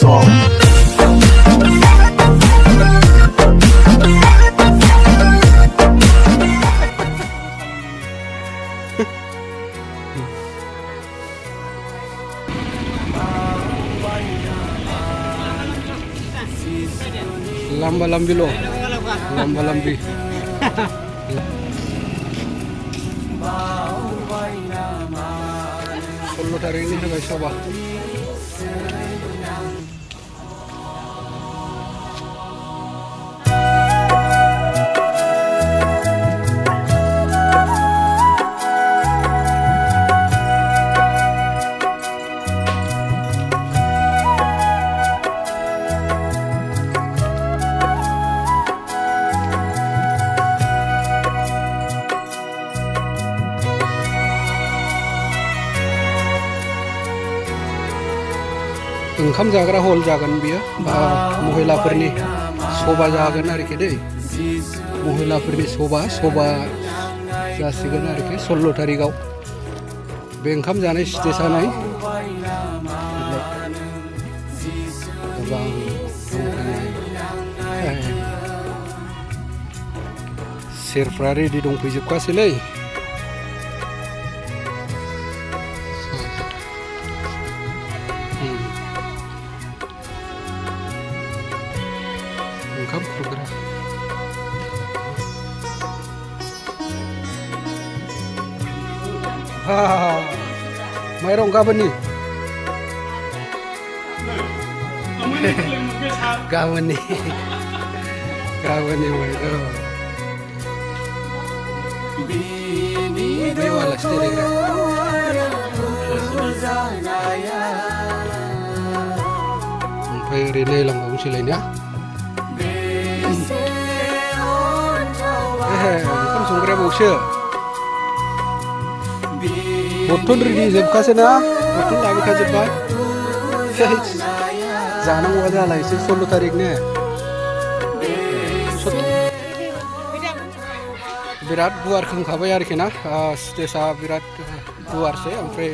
song. Lambi loh, lambi. Solo dari ini juga coba. ओंखाम जाग्रा हल जागोन बियो महिलाफोरनि सभा जागोन आरोखि दै महिलाफोरनि सभा जासिगोन आरोखि 16 तारिखाव बे ओंखाम जानाय स्टेजआ नाय गोबां सेरफ्रा रेडि दंफैजोबखासैलै ओंखाम खुरग्रा माइरं गाबोननि गाबोननि माइरं बेयाव आलासि देलायग्रा ओमफ्राय ओरै नायलांबावनोसैलायना ओंखाम संग्राया बावसो बर्थन रेडि जोबखासैना बर्थन लाबोखाजोब्बाय जानांगौआ जाला एसे 16 तारिख ने बिराद गुवार खोंखाबाय आरोखि ना स्टेजआ बिराद गुवारसै ओमफ्राय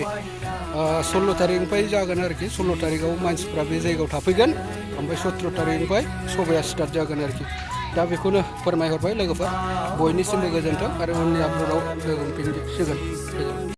16 तारिखनिफ्राय जागोन आरोखि 16 तारिखाव मानसिफ्रा बे जायगायाव थाफैगोन ओमफ्राय 17 तारिखनिफ्राय सभाया स्टार्ट जागोन आरोखि दा बेखौनो फोरमायहरबाय लोगोफोर बयनिसिमबो गोजोन्थों आरो उननि आपल'डआव लोगो मोनफिनसिगोन।